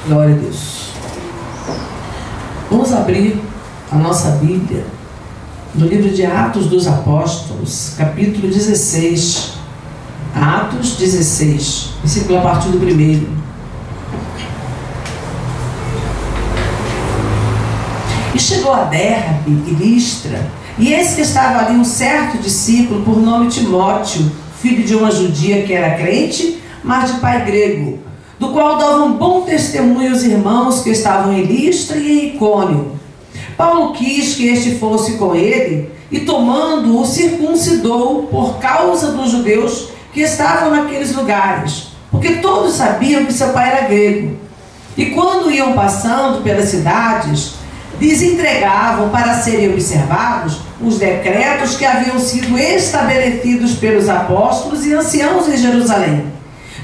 Glória a Deus. Vamos abrir a nossa Bíblia no livro de Atos dos Apóstolos, capítulo 16. Atos 16, versículo a partir do 1º. E chegou a Derbe e Listra, e eis que estava ali um certo discípulo por nome Timóteo, filho de uma judia que era crente, mas de pai grego, do qual davam bom testemunho os irmãos que estavam em Listra e em Icônio. Paulo quis que este fosse com ele, e tomando-o, circuncidou por causa dos judeus que estavam naqueles lugares, porque todos sabiam que seu pai era grego. E quando iam passando pelas cidades, lhes entregavam para serem observados os decretos que haviam sido estabelecidos pelos apóstolos e anciãos em Jerusalém,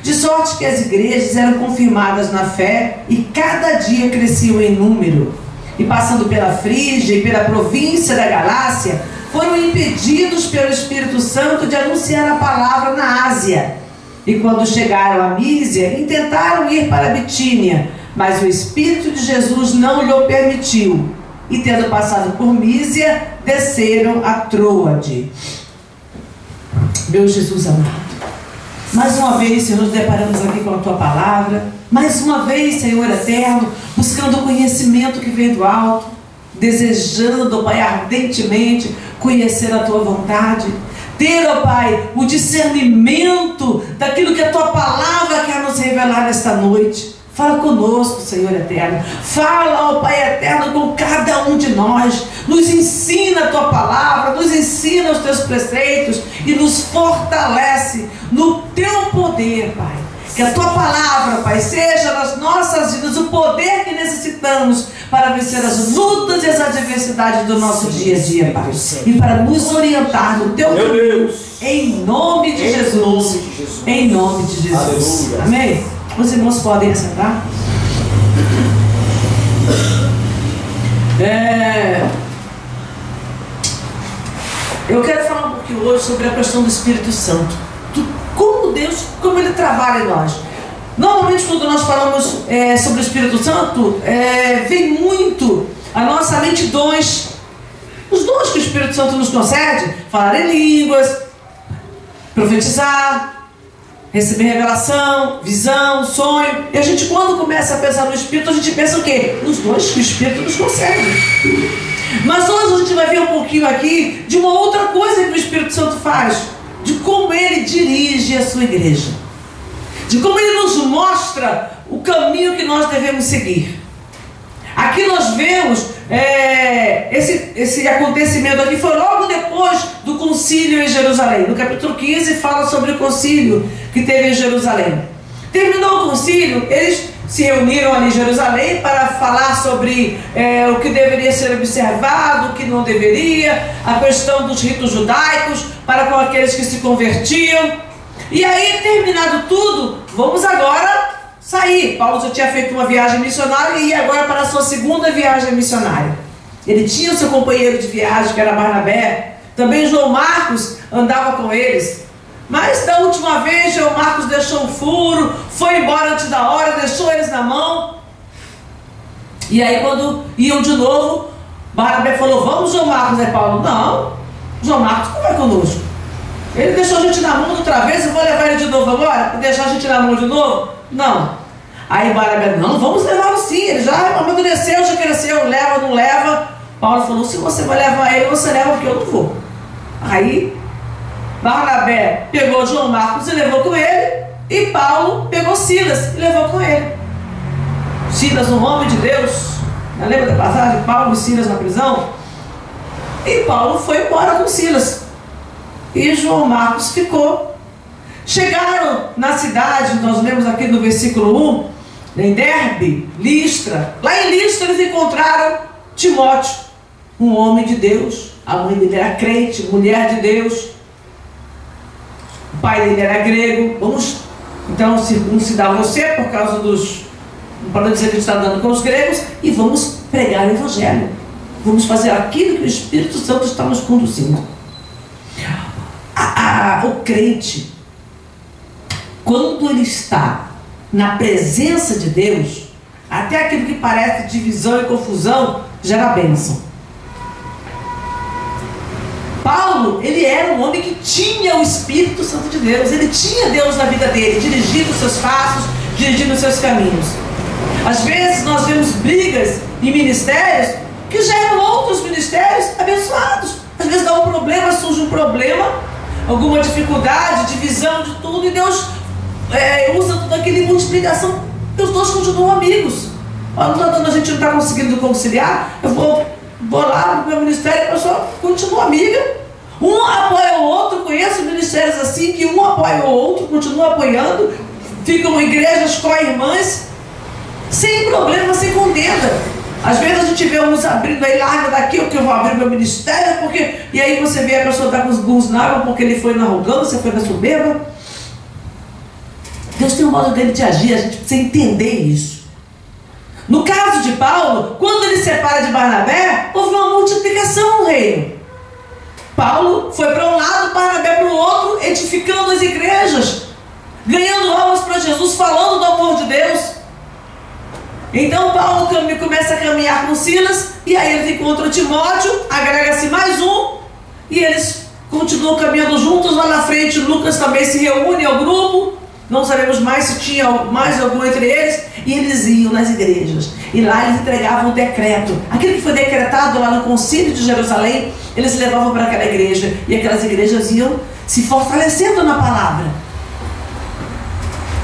de sorte que as igrejas eram confirmadas na fé e cada dia cresciam em número. E passando pela Frígia e pela província da Galácia, foram impedidos pelo Espírito Santo de anunciar a palavra na Ásia. E quando chegaram a Mísia, intentaram ir para Bitínia, mas o Espírito de Jesus não lhe permitiu. E tendo passado por Mísia, desceram a Troade. Meu Jesus amado, mais uma vez, Senhor, nos deparamos aqui com a Tua Palavra. Mais uma vez, Senhor eterno, buscando o conhecimento que vem do alto, desejando, Pai, ardentemente conhecer a Tua vontade, ter, ó Pai, o discernimento daquilo que a Tua Palavra quer nos revelar nesta noite. Fala conosco, Senhor eterno. Fala, ó Pai eterno, com cada um de nós. Nos ensina a Tua Palavra, nos ensina os Teus preceitos e nos fortalece no Teu poder, Pai. Que a Tua Palavra, Pai, seja nas nossas vidas o poder que necessitamos para vencer as lutas e as adversidades do nosso dia a dia, Pai. E para nos orientar no Teu caminho, em nome de Jesus. Em nome de Jesus. Amém? Os irmãos podem assentar? Eu quero falar um pouquinho hoje sobre a questão do Espírito Santo. Como Deus, como Ele trabalha em nós. Normalmente quando nós falamos sobre o Espírito Santo, vem muito à nossa mente dons. Os dons que o Espírito Santo nos concede: falar em línguas, profetizar, receber revelação, visão, sonho. E a gente, quando começa a pensar no Espírito, a gente pensa o quê? Nos dons que o Espírito nos concede. Mas hoje a gente vai ver um pouquinho aqui de uma outra coisa que o Espírito Santo faz, de como Ele dirige a sua igreja, de como Ele nos mostra o caminho que nós devemos seguir. Aqui nós vemos esse acontecimento aqui foi logo depois do concílio em Jerusalém. No capítulo 15 fala sobre o concílio que teve em Jerusalém. Terminou o concílio, eles se reuniram ali em Jerusalém para falar sobre o que deveria ser observado, o que não deveria, a questão dos ritos judaicos para com aqueles que se convertiam. E aí, terminado tudo, vamos agora sair. Paulo já tinha feito uma viagem missionária e ia agora para a sua segunda viagem missionária. Ele tinha o seu companheiro de viagem, que era Barnabé. Também João Marcos andava com eles. Mas da última vez, João Marcos deixou um furo, foi embora antes da hora, deixou eles na mão. E aí quando iam de novo, Barnabé falou: vamos, João Marcos. Aí Paulo: não, João Marcos não vai conosco. Ele deixou a gente na mão outra vez, eu vou levar ele de novo agora? E deixar a gente na mão de novo? Não. Aí Barnabé: não, vamos levá-lo sim, ele já amadureceu, já cresceu, leva, não leva. Paulo falou: se você vai levar ele, você leva, porque eu não vou. Aí Barnabé pegou João Marcos e levou com ele, e Paulo pegou Silas e levou com ele. Silas, um homem de Deus, lembra da passagem? Paulo e Silas na prisão? E Paulo foi embora com Silas, e João Marcos ficou. Chegaram na cidade, nós lemos aqui no versículo 1, em Derbe, Listra. Lá em Listra eles encontraram Timóteo, um homem de Deus. A mãe dele era crente, mulher de Deus. O pai dele era grego. Vamos então circuncidar você por causa dos... para dizer que a gente está dando com os gregos, e vamos pregar o Evangelho. Vamos fazer aquilo que o Espírito Santo está nos conduzindo. o crente, quando ele está na presença de Deus, até aquilo que parece divisão e confusão gera bênção. Paulo, ele era um homem que tinha o Espírito Santo de Deus, ele tinha Deus na vida dele, dirigindo os seus passos, dirigindo os seus caminhos. Às vezes nós vemos brigas em ministérios que geram outros ministérios abençoados. Às vezes dá um problema, surge um problema, alguma dificuldade, divisão de tudo, e Deus usa tudo aquilo em multiplicação, e os dois continuam amigos. Quando a gente não está conseguindo conciliar, eu vou lá no meu ministério, a pessoa continua amiga, um apoia o outro. Conheço ministérios assim, que um apoia o outro, continua apoiando, ficam igrejas co-irmãs, sem problema, sem contenda. Às vezes a gente vê uns abrindo aí, larga daqui, eu que eu vou abrir meu ministério, porque... E aí você vê a pessoa dar com os burros na água, porque ele foi na arrogância, foi na soberba. Deus tem um modo dele de agir, a gente precisa entender isso. No caso de Paulo, quando ele separa de Barnabé, houve uma multiplicação no reino. Paulo foi para um lado, Barnabé para o outro, edificando as igrejas, ganhando almas para Jesus, falando do amor de Deus. Então Paulo começa a caminhar com Silas, e aí eles encontram Timóteo, agrega-se mais um, e eles continuam caminhando juntos. Lá na frente Lucas também se reúne ao grupo, não sabemos mais se tinha mais algum entre eles, e eles iam nas igrejas, e lá eles entregavam o decreto, aquilo que foi decretado lá no concílio de Jerusalém, eles levavam para aquela igreja, e aquelas igrejas iam se fortalecendo na palavra.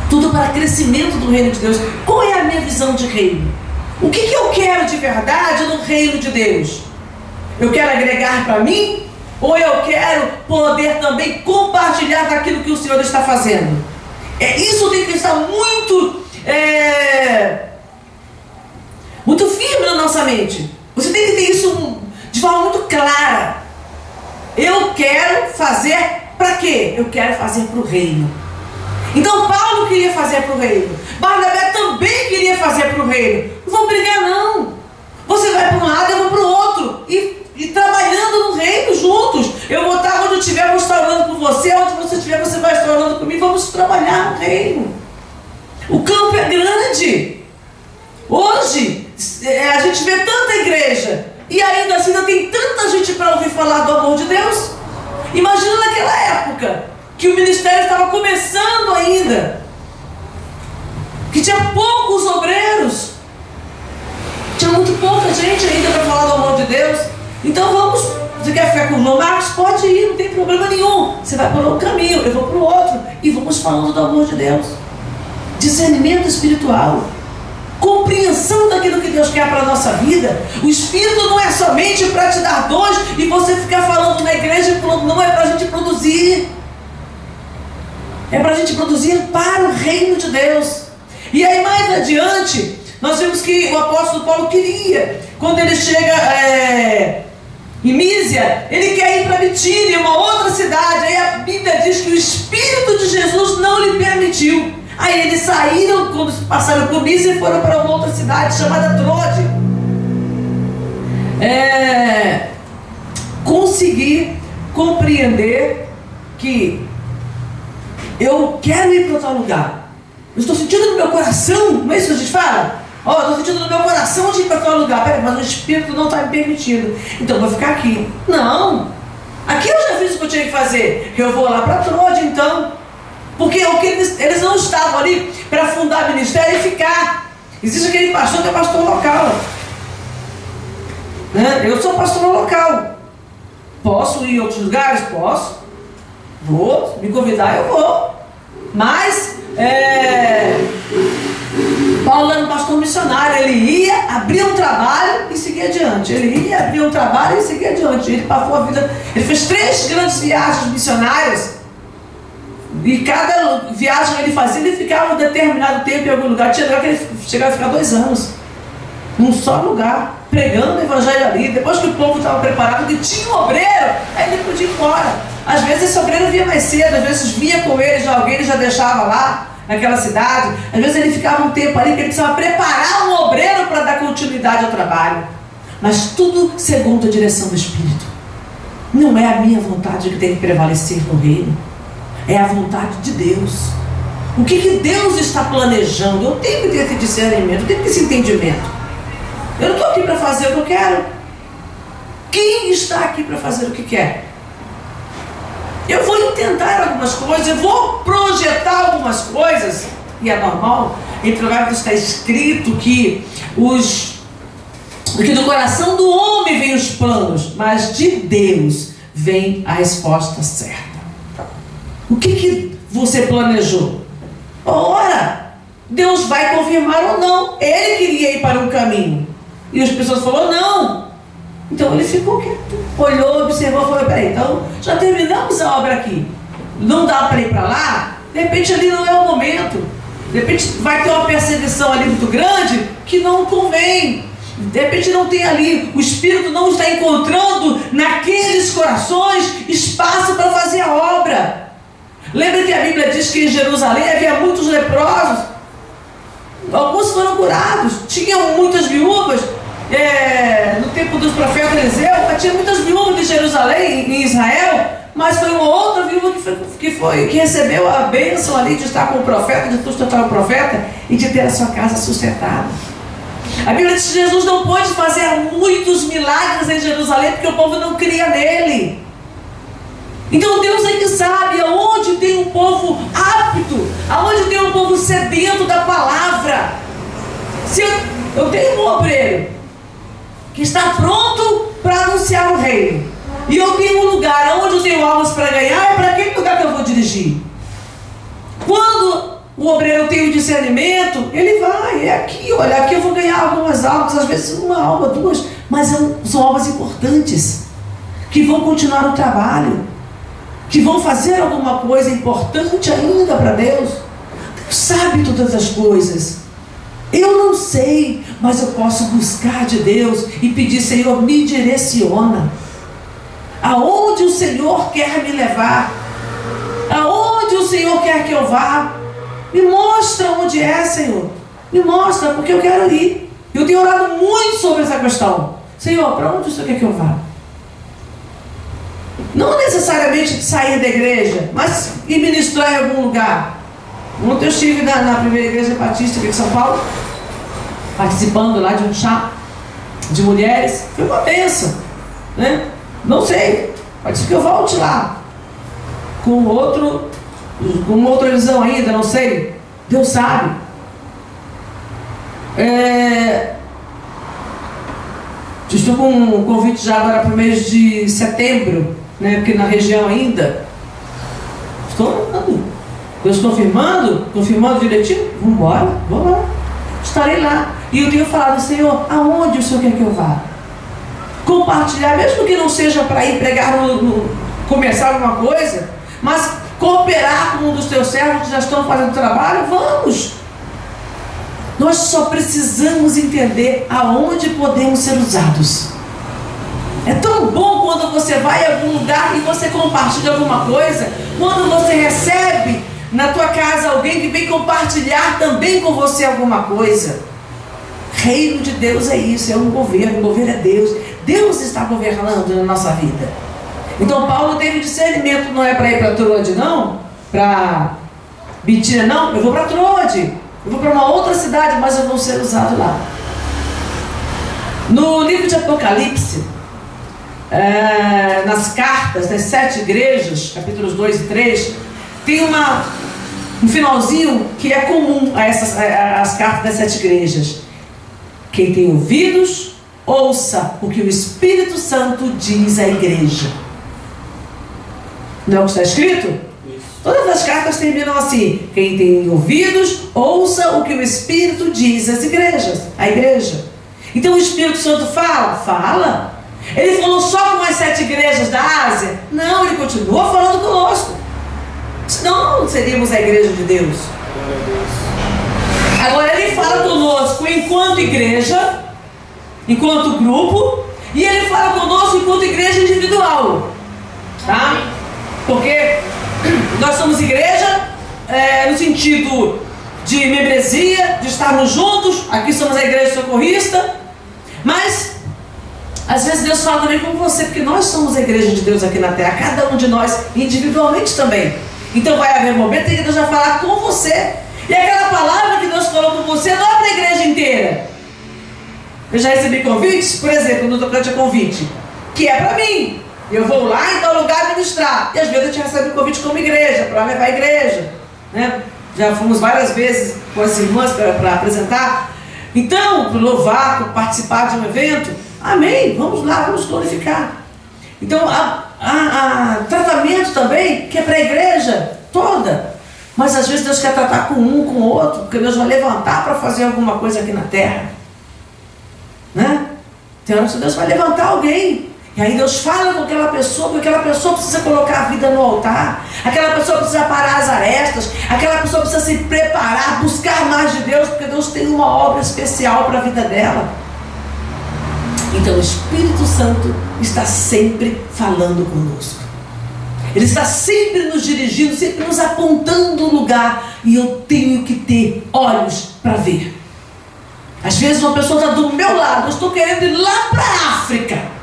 Tudo para crescimento do reino de Deus. Qual é a minha visão de reino? O que eu quero de verdade no reino de Deus? Eu quero agregar para mim? Ou eu quero poder também compartilhar daquilo que o Senhor está fazendo? Isso tem que estar muito firme na nossa mente. Você tem que ter isso de forma muito clara. Eu quero fazer para quê? Eu quero fazer para o reino. Então Paulo queria fazer para o reino, Barnabé também queria fazer para o reino. Não vão brigar não. Você vai para um lado, eu vou para o outro, e trabalhando no reino juntos. Eu vou estar onde eu estiver, vou estar orando por você, onde você estiver, você vai estar orando por mim. Vamos trabalhar no reino. O campo é grande. Hoje a gente vê tanta igreja, e ainda assim ainda tem tanta gente para ouvir falar do amor de Deus. Imagina naquela época, que o ministério estava começando ainda, que tinha poucos obreiros, tinha muito pouca gente ainda para falar do amor de Deus. Então vamos, você quer ficar com o João Marcos? Pode ir, não tem problema nenhum. Você vai por um caminho, eu vou para o outro, e vamos falando do amor de Deus. Discernimento espiritual, compreensão daquilo que Deus quer para a nossa vida. O Espírito não é somente para te dar dons e você ficar falando na igreja, não é para a gente produzir. É para a gente produzir para o reino de Deus. E aí mais adiante, nós vemos que o apóstolo Paulo queria, quando ele chega em Mísia, ele quer ir para Bitínia, uma outra cidade. Aí a Bíblia diz que o Espírito de Jesus não lhe permitiu. Aí eles saíram, quando passaram por Mísia, e foram para uma outra cidade chamada Trode. Conseguir compreender que eu quero ir para outro lugar. Eu estou sentindo no meu coração, não é isso que a gente fala? Eu estou sentindo no meu coração de ir para outro lugar. Peraí, mas o Espírito não está me permitindo. Então eu vou ficar aqui. Não. Aqui eu já fiz o que eu tinha que fazer. Eu vou lá para Trode então. Porque eles não estavam ali para fundar ministério e ficar. Existe aquele pastor que é pastor local. Eu sou pastor local. Posso ir em outros lugares? Posso. Vou, me convidar eu vou. Mas Paulo era um pastor missionário. Ele ia, abria um trabalho e seguia adiante. Ele ia, abria um trabalho e seguia adiante. Ele passou a vida. Ele fez 3 grandes viagens missionárias. E cada viagem que ele fazia, ele ficava um determinado tempo em algum lugar. Tinha lugar que ele chegava a ficar 2 anos num só lugar, pregando o evangelho ali. Depois que o povo estava preparado, que tinha um obreiro, aí ele podia ir embora. Às vezes esse obreiro vinha mais cedo, às vezes vinha com ele, alguém ele já deixava lá naquela cidade. Às vezes ele ficava um tempo ali que ele precisava preparar um obreiro para dar continuidade ao trabalho. Mas tudo segundo a direção do Espírito. Não é a minha vontade que tem que prevalecer no reino, é a vontade de Deus. O que Deus está planejando? Eu tenho que ter esse discernimento, eu tenho que ter esse entendimento. Eu não estou aqui para fazer o que eu quero. Quem está aqui para fazer o que quer? Eu vou intentar algumas coisas, eu vou projetar algumas coisas, e é normal. Em Provérbios está escrito que do coração do homem vem os planos, mas de Deus vem a resposta certa. O que você planejou? Ora, Deus vai confirmar ou não. Ele queria ir para um caminho e as pessoas falaram não. Então ele ficou quieto, olhou, observou, falou: peraí, então já terminamos a obra aqui, não dá para ir para lá. De repente ali não é o momento, de repente vai ter uma perseguição ali muito grande que não convém. De repente não tem ali, o Espírito não está encontrando naqueles corações espaço para fazer a obra. Lembra que a Bíblia diz que em Jerusalém havia muitos leprosos, alguns foram curados, tinham muitas viúvas. No tempo dos profetas Eliseu, tinha muitas viúvas de Jerusalém, em Israel, mas foi uma outra viúva que recebeu a bênção ali de estar com o profeta, de sustentar o profeta e de ter a sua casa sustentada. A Bíblia diz que Jesus não pôde fazer muitos milagres em Jerusalém porque o povo não cria nele. Então Deus é que sabe aonde tem um povo apto, aonde tem um povo sedento da palavra. Se eu tenho um obreiro que está pronto para anunciar o reino, e eu tenho um lugar onde eu tenho almas para ganhar, é para aquele lugar que eu vou dirigir. Quando o obreiro tem o discernimento, ele vai, é aqui, olha, aqui eu vou ganhar algumas almas, às vezes uma alma, duas, mas são almas importantes, que vão continuar o trabalho, que vão fazer alguma coisa importante ainda para Deus. Deus sabe todas as coisas. Eu não sei, mas eu posso buscar de Deus e pedir: Senhor, me direciona. Aonde o Senhor quer me levar? Aonde o Senhor quer que eu vá? Me mostra onde é, Senhor. Me mostra, porque eu quero ir. Eu tenho orado muito sobre essa questão. Senhor, para onde o Senhor quer que eu vá? Não necessariamente sair da igreja, mas ir ministrar em algum lugar. Ontem eu estive na primeira igreja batista aqui de São Paulo, participando lá de um chá de mulheres. Foi uma bênção, né? Não sei, pode ser que eu volte lá com uma outra visão ainda, não sei. Deus sabe. Estou com um convite já agora para o mês de setembro, né? Porque na região ainda estou andando. Deus confirmando direitinho, vamos embora, estarei lá. E eu tenho falado: Senhor, aonde o Senhor quer que eu vá? Compartilhar, mesmo que não seja para ir pregar, começar alguma coisa, mas cooperar com um dos teus servos que já estão fazendo trabalho, vamos. Nós só precisamos entender aonde podemos ser usados. É tão bom quando você vai a algum lugar e você compartilha alguma coisa, quando você recebe na tua casa alguém que vem compartilhar também com você alguma coisa. Reino de Deus é isso, é um governo, o governo é Deus. Deus está governando na nossa vida. Então Paulo teve discernimento, não é para ir para Troade não, para Bitínia não, eu vou para Troade, eu vou para uma outra cidade, mas eu vou ser usado lá. No livro de Apocalipse, nas cartas das 7 igrejas, capítulos 2 e 3, tem um finalzinho que é comum às cartas das 7 igrejas. Quem tem ouvidos, ouça o que o Espírito Santo diz à igreja. Não é o que está escrito? Isso. Todas as cartas terminam assim: quem tem ouvidos, ouça o que o Espírito diz às igrejas, à igreja. Então o Espírito Santo fala. Ele falou só com as 7 igrejas da Ásia? Não, ele continua falando conosco. Senão não seríamos a igreja de Deus. Agora ele fala conosco enquanto igreja, enquanto grupo, e ele fala conosco enquanto igreja individual, tá? Porque nós somos igreja no sentido de membresia, de estarmos juntos. Aqui somos a igreja socorrista, mas Às vezes Deus fala também com você, porque nós somos a igreja de Deus aqui na terra, cada um de nós individualmente também. Então vai haver um momento em que Deus vai falar com você. E aquela palavra que Deus falou com você não é para a igreja inteira. Eu já recebi convites, por exemplo, no tocante a convite, que é para mim. Eu vou lá em tal lugar ministrar. E às vezes a gente recebe um convite como igreja, para levar a igreja, né? Já fomos várias vezes com as irmãs para apresentar. Então, para louvar, participar de um evento, amém, vamos lá, vamos glorificar. Então, há tratamento também, que é para a igreja toda. Mas às vezes Deus quer tratar com um, com o outro, porque Deus vai levantar para fazer alguma coisa aqui na terra, né? Tem hora que Deus vai levantar alguém. E aí Deus fala com aquela pessoa, porque aquela pessoa precisa colocar a vida no altar, aquela pessoa precisa parar as arestas, aquela pessoa precisa se preparar, buscar mais de Deus, porque Deus tem uma obra especial para a vida dela. Então o Espírito Santo está sempre falando conosco. Ele está sempre nos dirigindo, sempre nos apontando o lugar, e eu tenho que ter olhos para ver. Às vezes uma pessoa está do meu lado, eu estou querendo ir lá para a África.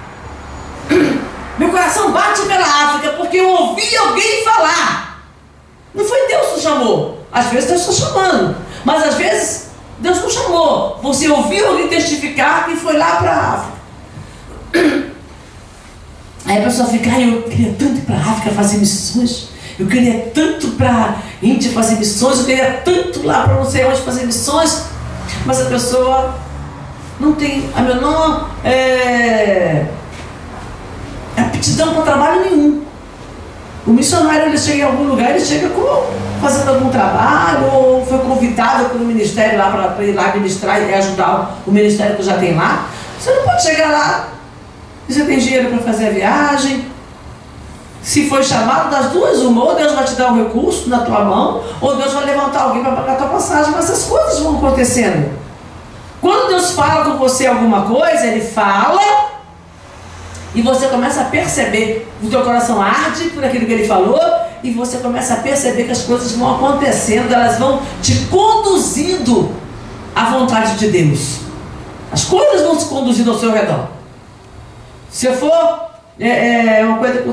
Meu coração bate pela África porque eu ouvi alguém falar. Não foi Deus que chamou. Às vezes Deus está chamando, mas às vezes Deus não chamou. Você ouviu alguém testificar que foi lá para a África. Aí a pessoa fica, eu queria tanto ir para a África fazer missões, eu queria tanto para a Índia fazer missões, eu queria tanto lá para não sei onde fazer missões, mas a pessoa não tem a menor aptidão para trabalho nenhum. O missionário, ele chega em algum lugar, ele chega fazendo algum trabalho, ou foi convidado pelo ministério lá para ir lá ministrar e ajudar o ministério que já tem lá. Você não pode chegar lá e você tem dinheiro para fazer a viagem. Se foi chamado, das duas uma, ou Deus vai te dar um recurso na tua mão, ou Deus vai levantar alguém para pagar a tua passagem. Mas essas coisas vão acontecendo. Quando Deus fala com você alguma coisa, Ele fala, e você começa a perceber, o teu coração arde por aquilo que Ele falou, e você começa a perceber que as coisas vão acontecendo, elas vão te conduzindo à vontade de Deus. As coisas vão se conduzindo ao seu redor. Se eu for, uma coisa,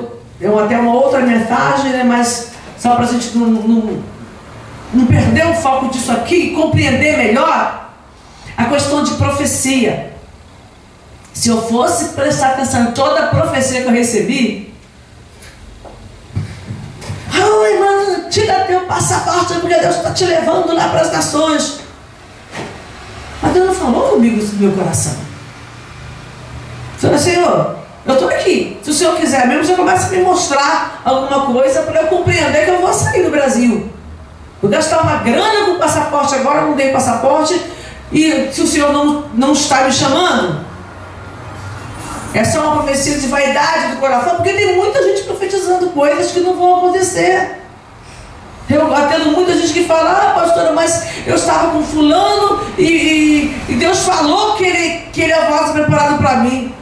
até uma outra mensagem, né, mas só para a gente não perder o foco disso aqui e compreender melhor a questão de profecia. Se eu fosse prestar atenção em toda a profecia que eu recebi, irmã, tira teu passaporte, porque Deus está te levando lá para as nações. Mas Deus não falou comigo isso no meu coração. Senhor, eu estou aqui. Se o Senhor quiser mesmo, você começa a me mostrar alguma coisa para eu compreender que eu vou sair do Brasil. Vou gastar uma grana com o passaporte agora, não dei passaporte, e se o Senhor não está me chamando, é só uma profecia de vaidade do coração, porque tem muita gente profetizando coisas que não vão acontecer. Eu atendo muita gente que fala, pastora, mas eu estava com fulano e Deus falou que ele é o vaso preparado para mim.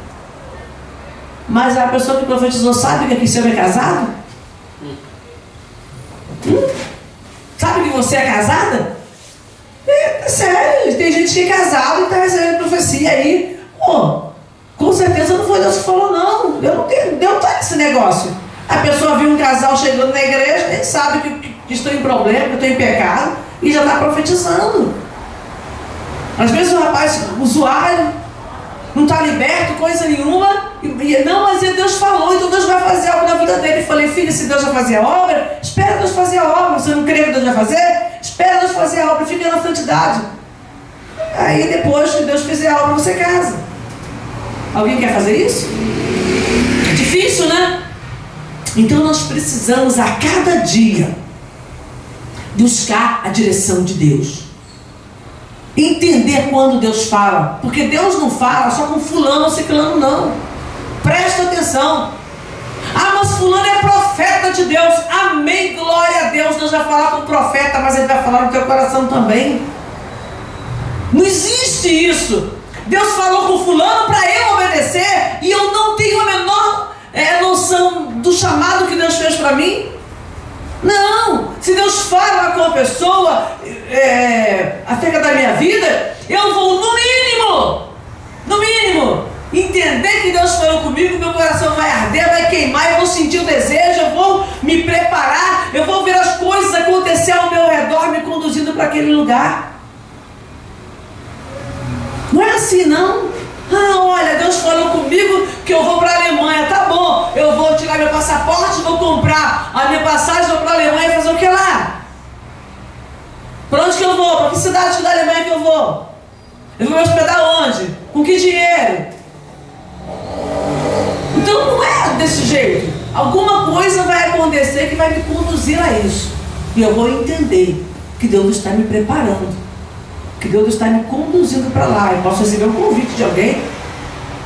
Mas a pessoa que profetizou sabe que esse homem é casado? Sabe que você é casada? É sério, tem gente que é casada e está recebendo profecia aí. Com certeza não foi Deus que falou, não. Eu não tenho, Deus está nesse negócio. A pessoa viu um casal chegando na igreja e sabe que estou em problema, que estou em pecado, e já está profetizando. Às vezes o rapaz usuário não está liberto, coisa nenhuma, não, mas Deus falou, então Deus vai fazer algo na vida dele. Eu falei, filho, se Deus vai fazer a obra, espera Deus fazer a obra. Você não crê que Deus vai fazer? Espera Deus fazer a obra, fica na santidade. Aí depois que Deus fizer a obra, você casa. Alguém quer fazer isso? É difícil, né? Então nós precisamos a cada dia buscar a direção de Deus. Entender quando Deus fala. Porque Deus não fala só com fulano ou ciclano, não. Presta atenção. Mas fulano é profeta de Deus. Amém, glória a Deus. Deus vai falar com o profeta, mas Ele vai falar no teu coração também. Não existe isso. Deus falou com fulano para eu obedecer e eu não tenho a menor noção do chamado que Deus fez para mim. Não, se Deus fala com a pessoa acerca da minha vida, eu vou no mínimo entender que Deus falou comigo, meu coração vai arder, vai queimar, eu vou sentir o desejo, eu vou me preparar, eu vou ver as coisas acontecer ao meu redor, me conduzindo para aquele lugar. Não é assim, não. Ah, olha, Deus falou comigo que eu vou para a Alemanha. Tá bom, eu vou tirar meu passaporte, vou comprar a minha passagem, vou para a Alemanha fazer o que lá? Para onde que eu vou? Para que cidade da Alemanha que eu vou? Eu vou me hospedar onde? Com que dinheiro? Então não é desse jeito. Alguma coisa vai acontecer que vai me conduzir a isso. E eu vou entender que Deus está me preparando, que Deus está me conduzindo para lá. Eu posso receber um convite de alguém.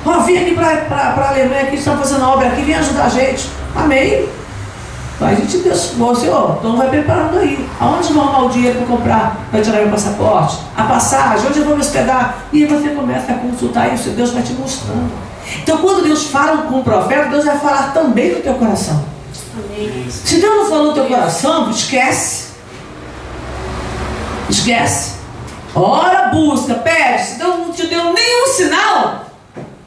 Ó, vem aqui para a Alemanha, que estão fazendo obra aqui, vem ajudar a gente. Amém. Aí a gente pensou, Senhor, então vai preparando aí. Aonde eu vou arrumar o dinheiro para comprar, para tirar meu passaporte? A passagem, onde eu vou me hospedar? E aí você começa a consultar isso, Deus vai te mostrando. Então quando Deus fala com o profeta, Deus vai falar também no teu coração. Amém. Se Deus não falou no teu coração, esquece. Esquece. Ora, busca, pede. Se Deus não te deu nenhum sinal,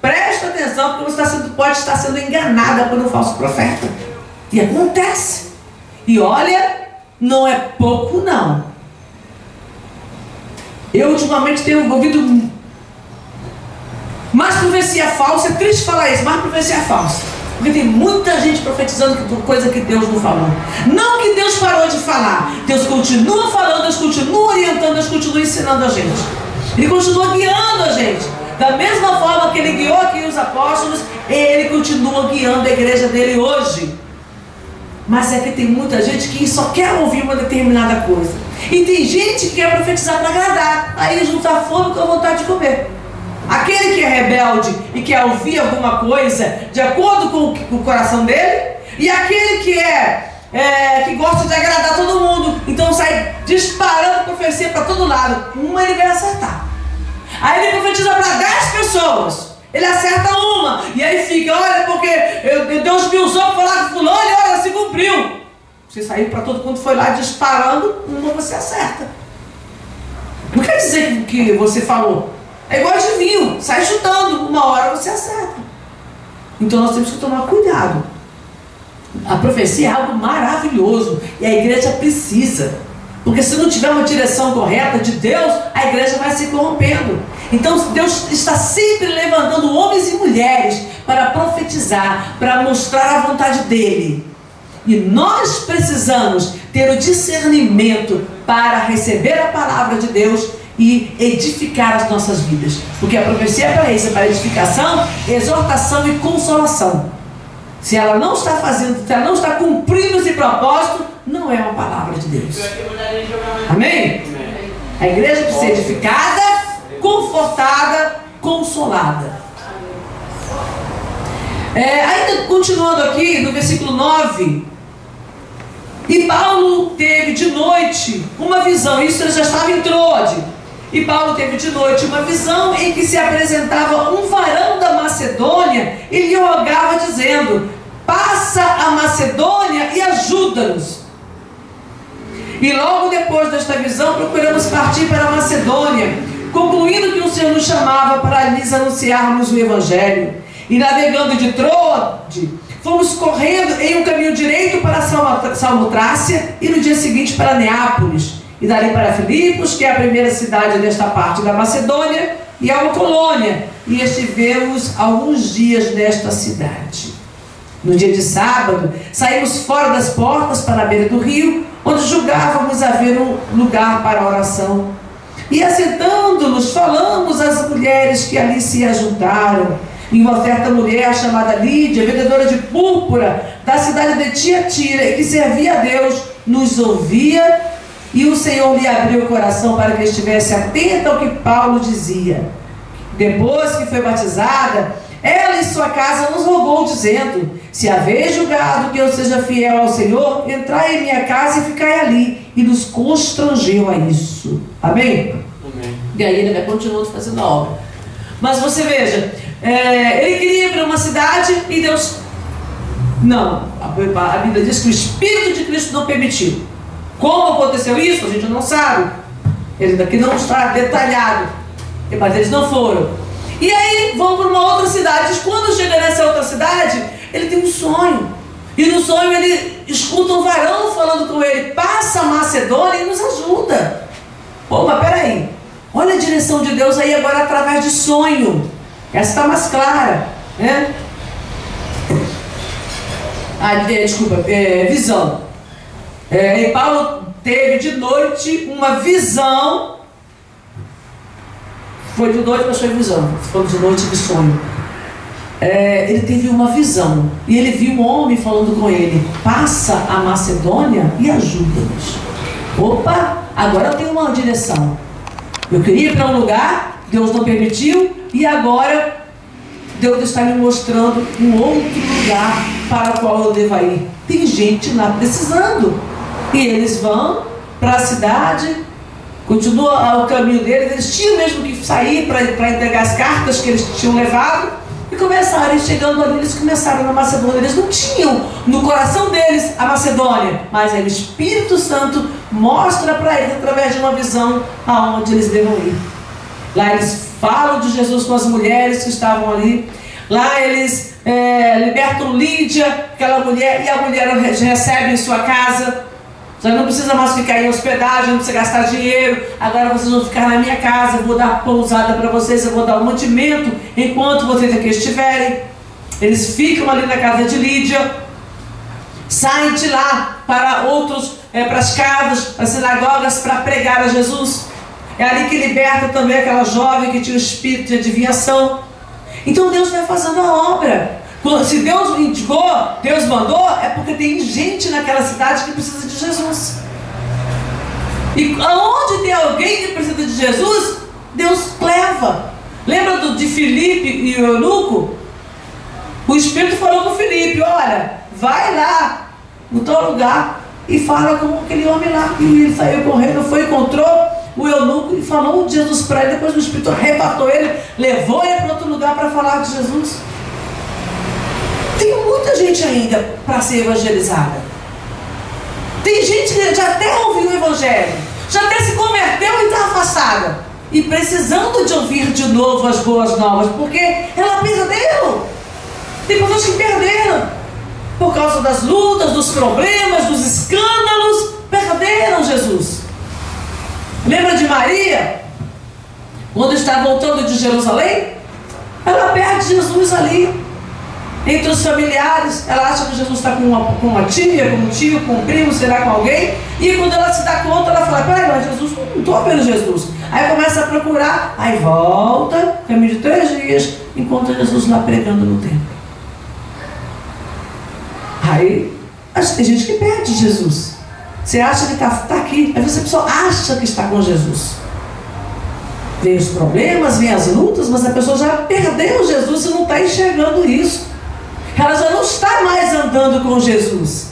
presta atenção, porque você pode estar sendo enganada por um falso profeta. E acontece. E olha, não é pouco não. Eu ultimamente tenho ouvido mais profecia falsa. É triste falar isso, mais profecia falsa. Porque tem muita gente profetizando coisa que Deus não falou. Não que Deus parou de falar. Deus continua falando, Deus continua orientando, Deus continua ensinando a gente. Ele continua guiando a gente. Da mesma forma que Ele guiou aqui os apóstolos, Ele continua guiando a igreja dele hoje. Mas é que tem muita gente que só quer ouvir uma determinada coisa. E tem gente que quer profetizar para agradar. Aí junta a fome com a vontade de comer. Aquele que é rebelde e quer ouvir alguma coisa de acordo com o coração dele, e aquele que gosta de agradar todo mundo, então sai disparando profecia para todo lado. Uma ele vai acertar. Aí ele profetiza para 10 pessoas, ele acerta uma, e aí fica, olha, porque Deus me usou para falar com fulano, e olha, se cumpriu. Você saiu para todo mundo, foi lá disparando, uma você acerta. Não quer dizer que você falou. É igual adivinho, sai chutando, uma hora você acerta. Então nós temos que tomar cuidado. A profecia é algo maravilhoso e a igreja precisa. Porque se não tiver uma direção correta de Deus, a igreja vai se corrompendo. Então Deus está sempre levantando homens e mulheres para profetizar, para mostrar a vontade dEle. E nós precisamos ter o discernimento para receber a palavra de Deus e edificar as nossas vidas. Porque a profecia é para isso, é para edificação, exortação e consolação. Se ela não está fazendo, se ela não está cumprindo esse propósito, não é uma palavra de Deus. Amém? A igreja precisa ser edificada, confortada, consolada. Ainda continuando aqui no versículo 9. E Paulo teve de noite uma visão. Isso ele já estava em Troade. E Paulo teve de noite uma visão em que se apresentava um varão da Macedônia e lhe rogava dizendo: passa a Macedônia e ajuda-nos. E logo depois desta visão procuramos partir para a Macedônia, concluindo que o Senhor nos chamava para lhes anunciarmos o Evangelho. E navegando de Troade, fomos correndo em um caminho direito para Samotrácia e no dia seguinte para Neápolis. E dali para Filipos, que é a primeira cidade desta parte da Macedônia, e é uma colônia. E estivemos alguns dias nesta cidade. No dia de sábado, saímos fora das portas para a beira do rio, onde julgávamos haver um lugar para oração. E assentando-nos, falamos às mulheres que ali se ajuntaram. E uma certa mulher chamada Lídia, vendedora de púrpura da cidade de Tiatira, e que servia a Deus, nos ouvia. E o Senhor lhe abriu o coração para que estivesse atenta ao que Paulo dizia. Depois que foi batizada, ela e sua casa nos rogou, dizendo: se haveis julgado que eu seja fiel ao Senhor, entrai em minha casa e ficai ali. E nos constrangeu a isso. Amém? Amém. E aí ele vai continuando fazendo a obra. Mas você veja, ele queria ir para uma cidade e Deus... Não, a Bíblia diz que o Espírito de Cristo não permitiu. Como aconteceu isso, a gente não sabe. Ele daqui não está detalhado, mas eles não foram. E aí vão para uma outra cidade. Quando chega nessa outra cidade, ele tem um sonho. E no sonho ele escuta um varão falando com ele: passa a Macedônia e nos ajuda. Opa, peraí. Olha a direção de Deus aí agora através de sonho. Essa está mais clara, né? Visão. E Paulo teve de noite uma visão. Foi de noite, mas foi visão. Foi de noite de sonho. Ele teve uma visão. E ele viu um homem falando com ele: passa a Macedônia e ajuda-nos. Opa, agora eu tenho uma direção. Eu queria ir para um lugar, Deus não permitiu, e agora Deus está me mostrando um outro lugar para o qual eu devo ir. Tem gente lá precisando. E eles vão para a cidade, continua o caminho deles. Eles tinham mesmo que sair para entregar as cartas que eles tinham levado. E começaram, e chegando ali, eles começaram na Macedônia. Eles não tinham no coração deles a Macedônia, mas aí o Espírito Santo mostra para eles, através de uma visão, aonde eles devam ir. Lá eles falam de Jesus com as mulheres que estavam ali. Lá eles libertam Lídia, aquela mulher, e a mulher recebe em sua casa. Já não precisa mais ficar em hospedagem, não precisa gastar dinheiro. Agora vocês vão ficar na minha casa, eu vou dar pousada para vocês, eu vou dar um mantimento enquanto vocês aqui estiverem. Eles ficam ali na casa de Lídia, saem de lá para para as casas, para as sinagogas, para pregar a Jesus. É ali que liberta também aquela jovem que tinha o espírito de adivinhação. Então Deus vai fazendo a obra. Se Deus indicou, Deus mandou, é porque tem gente naquela cidade que precisa de Jesus. E aonde tem alguém que precisa de Jesus, Deus leva. Lembra de Filipe e o eunuco? O Espírito falou com Filipe: olha, vai lá no teu lugar e fala com aquele homem lá. E ele saiu correndo, encontrou o eunuco e falou de Jesus para ele. Depois o Espírito arrebatou ele, levou ele para outro lugar para falar de Jesus. Tem muita gente ainda para ser evangelizada. Tem gente que já até ouviu o Evangelho, já até se converteu e está afastada, e precisando de ouvir de novo as boas novas, porque ela perdeu. Tem pessoas que perderam por causa das lutas, dos problemas, dos escândalos, perderam Jesus. Lembra de Maria? Quando está voltando de Jerusalém, ela perde Jesus ali. Entre os familiares, ela acha que Jesus está com uma tia, com um tio, com um primo, será com alguém. E quando ela se dá conta, ela fala: peraí, mas Jesus, não estou vendo Jesus. Aí começa a procurar, aí volta, caminho de 3 dias, encontra Jesus lá pregando no templo. Aí, tem gente que perde Jesus. Você acha que está aqui, aí você só acha que está com Jesus. Vem os problemas, vem as lutas, mas a pessoa já perdeu Jesus e não está enxergando isso. Ela já não está mais andando com Jesus.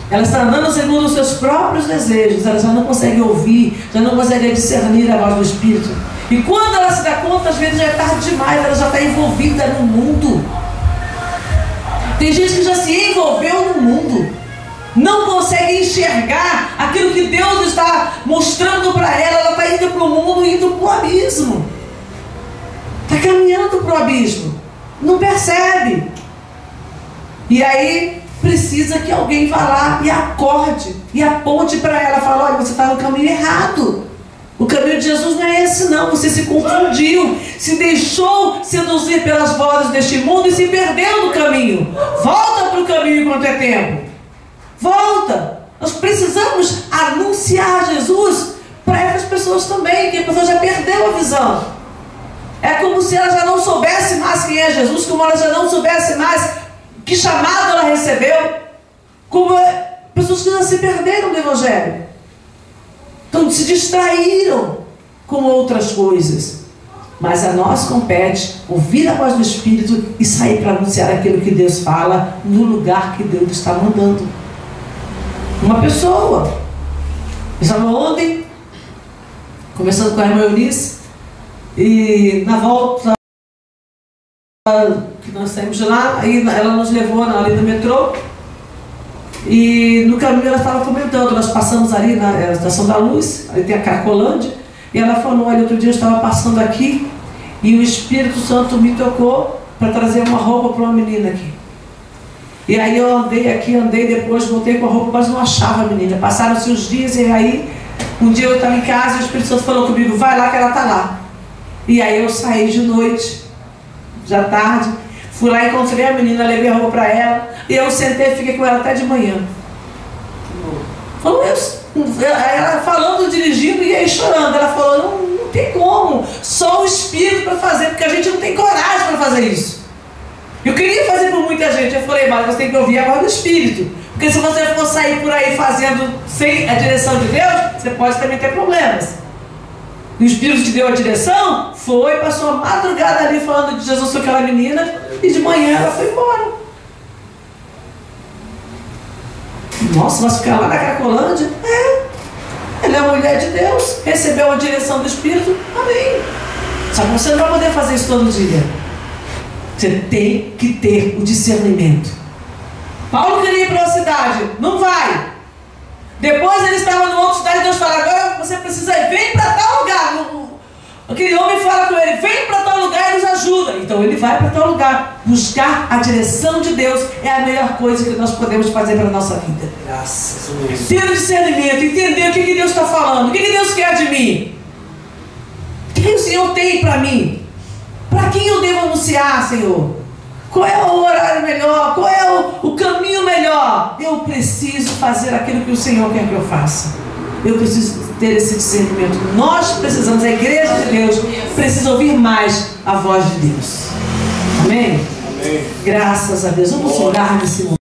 Ela está andando segundo os seus próprios desejos. Ela já não consegue ouvir, já não consegue discernir a voz do Espírito. E quando ela se dá conta, às vezes já é tarde demais, ela já está envolvida no mundo. Tem gente que já se envolveu no mundo, não consegue enxergar aquilo que Deus está mostrando para ela. Ela está indo para o mundo, indo para o abismo, está caminhando para o abismo, não percebe. E aí precisa que alguém vá lá e acorde e aponte para ela, fala: olha, você está no caminho errado. O caminho de Jesus não é esse não, você se confundiu, se deixou seduzir pelas vozes deste mundo e se perdeu no caminho. Volta para o caminho enquanto é tempo. Volta. Nós precisamos anunciar Jesus para essas pessoas também, que a pessoa já perdeu a visão. É como se ela já não soubesse mais quem é Jesus, como ela já não soubesse mais que chamado ela recebeu, como pessoas que já se perderam do Evangelho. Então se distraíram com outras coisas. Mas a nós compete ouvir a voz do Espírito e sair para anunciar aquilo que Deus fala no lugar que Deus está mandando. Uma pessoa, eu estava ontem conversando com a irmã Eunice, e na volta que nós saímos de lá, aí ela nos levou ali no metrô, e no caminho ela estava comentando, nós passamos ali na Estação da Luz, ali tem a Cracolândia, e ela falou: olha, outro dia eu estava passando aqui E o Espírito Santo me tocou para trazer uma roupa para uma menina aqui. E aí eu andei aqui, andei depois, voltei com a roupa, mas não achava a menina. Passaram-se os dias e aí, um dia eu estava em casa e o Espírito Santo falou comigo, vai lá que ela está lá. E aí eu saí de noite, já tarde, fui lá, encontrei a menina, levei a roupa para ela, e eu sentei e fiquei com ela até de manhã. Falou, ela falando, dirigindo e aí chorando. Ela falou, não tem como, só o Espírito para fazer, porque a gente não tem coragem para fazer isso. Eu queria fazer por muita gente. Eu falei, mas você tem que ouvir a voz do Espírito. Porque se você for sair por aí fazendo sem a direção de Deus, você pode também ter problemas. E o Espírito te deu a direção, foi, passou a madrugada ali falando de Jesus com aquela menina, e de manhã ela foi embora. Nossa, mas ficar lá na Cracolândia? Ela é a mulher de Deus, recebeu a direção do Espírito, amém. Só que você não vai poder fazer isso todo dia. Você tem que ter o discernimento. Paulo queria ir para uma cidade, não vai. Depois ele estava numa outra cidade, Deus fala, agora você precisa ir, vem para tal lugar. Aquele homem fala com ele, vem para tal lugar e nos ajuda. Então ele vai para tal lugar. Buscar a direção de Deus é a melhor coisa que nós podemos fazer para a nossa vida. Graças a Deus. Ter o discernimento, entender o que Deus está falando, o que Deus quer de mim. O que o Senhor tem para mim? Para quem eu devo anunciar, Senhor? Qual é o horário melhor? Qual é o caminho melhor? Eu preciso fazer aquilo que o Senhor quer que eu faça. Eu preciso ter esse discernimento. Nós precisamos, a igreja de Deus precisa ouvir mais a voz de Deus. Amém? Amém. Graças a Deus. Vamos orar nesse momento.